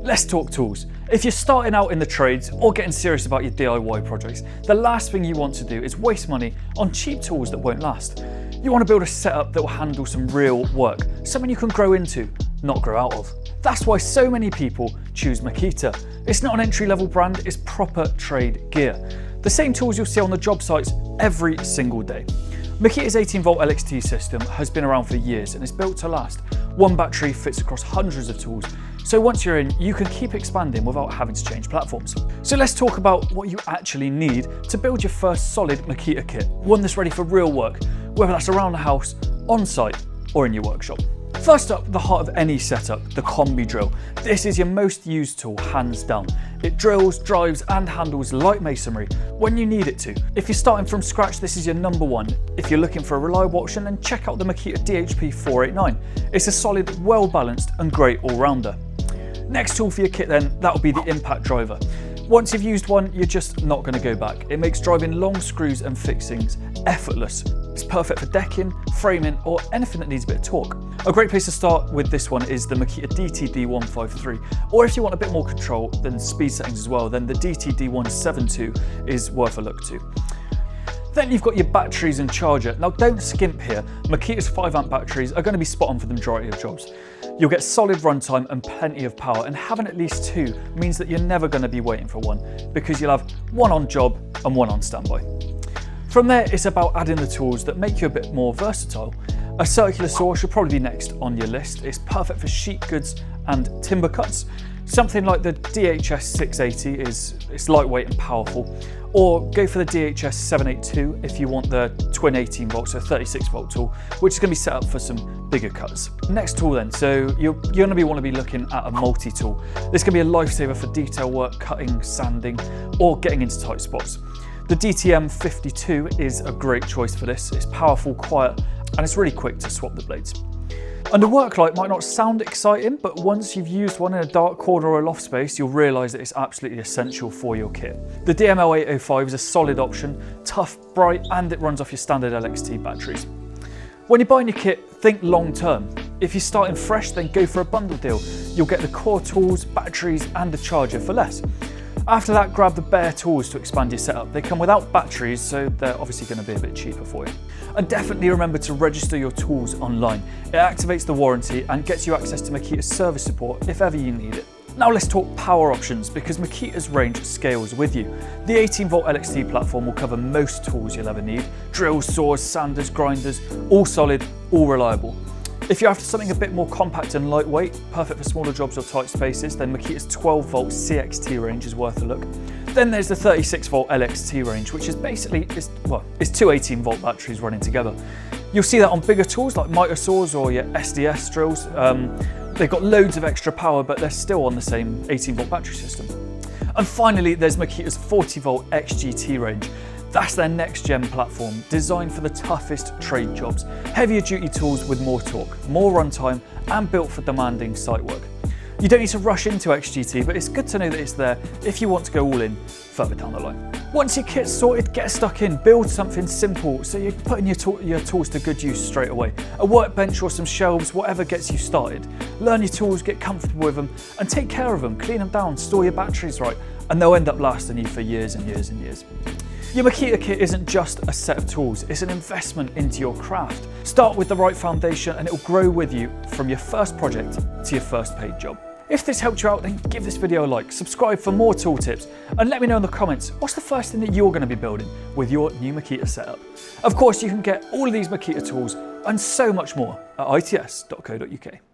Let's talk tools. If you're starting out in the trades or getting serious about your DIY projects, the last thing you want to do is waste money on cheap tools that won't last. You want to build a setup that will handle some real work, something you can grow into, not grow out of. That's why so many people choose Makita. It's not an entry-level brand, it's proper trade gear. The same tools you'll see on the job sites every single day. Makita's 18-volt LXT system has been around for years and is built to last. One battery fits across hundreds of tools, so once you're in, you can keep expanding without having to change platforms. So let's talk about what you actually need to build your first solid Makita kit, one that's ready for real work, whether that's around the house, on site, or in your workshop. First up, the heart of any setup, the combi drill. This is your most used tool, hands down. It drills, drives, and handles light masonry when you need it to. If you're starting from scratch, this is your number one. If you're looking for a reliable option, then check out the Makita DHP 489. It's a solid, well-balanced, and great all-rounder. Next tool for your kit then, that'll be the impact driver. Once you've used one, you're just not going to go back. It makes driving long screws and fixings effortless. It's perfect for decking, framing, or anything that needs a bit of torque. A great place to start with this one is the Makita DTD153, or if you want a bit more control than speed settings as well, then the DTD172 is worth a look to. Then you've got your batteries and charger. Now don't skimp here, Makita's 5-amp batteries are going to be spot on for the majority of jobs. You'll get solid runtime and plenty of power, and having at least two means that you're never going to be waiting for one, because you'll have one on job and one on standby. From there, it's about adding the tools that make you a bit more versatile. A circular saw should probably be next on your list. It's perfect for sheet goods and timber cuts. Something like the DHS 680 it's lightweight and powerful, or go for the DHS 782 if you want the twin 18 volt, so 36 volt tool, which is going to be set up for some bigger cuts. Next tool then, so you're going to want to be looking at a multi-tool. This can be a lifesaver for detail work, cutting, sanding, or getting into tight spots. The DTM 52 is a great choice for this. It's powerful, quiet, and it's really quick to swap the blades. And a work light might not sound exciting, but once you've used one in a dark corner or a loft space, you'll realise that it's absolutely essential for your kit. The DML805 is a solid option, tough, bright, and it runs off your standard LXT batteries. When you're buying your kit, think long term. If you're starting fresh, then go for a bundle deal. You'll get the core tools, batteries, and the charger for less. After that, grab the bare tools to expand your setup. They come without batteries, so they're obviously going to be a bit cheaper for you. And definitely remember to register your tools online. It activates the warranty and gets you access to Makita's service support if ever you need it. Now let's talk power options, because Makita's range scales with you. The 18-volt LXT platform will cover most tools you'll ever need. Drills, saws, sanders, grinders, all solid, all reliable. If you're after something a bit more compact and lightweight, perfect for smaller jobs or tight spaces, then Makita's 12-volt CXT range is worth a look. Then there's the 36-volt LXT range, which is basically, it's two 18-volt batteries running together. You'll see that on bigger tools like miter saws or your SDS drills. They've got loads of extra power, but they're still on the same 18-volt battery system. And finally, there's Makita's 40-volt XGT range. That's their next-gen platform, designed for the toughest trade jobs. Heavier duty tools with more torque, more runtime, and built for demanding site work. You don't need to rush into XGT, but it's good to know that it's there if you want to go all in further down the line. Once your kit's sorted, get stuck in, build something simple so you're putting your tools to good use straight away. A workbench or some shelves, whatever gets you started. Learn your tools, get comfortable with them, and take care of them, clean them down, store your batteries right, and they'll end up lasting you for years and years and years. Your Makita kit isn't just a set of tools, it's an investment into your craft. Start with the right foundation and it will grow with you from your first project to your first paid job. If this helped you out, then give this video a like, subscribe for more tool tips, and let me know in the comments what's the first thing that you're going to be building with your new Makita setup. Of course, you can get all of these Makita tools and so much more at its.co.uk.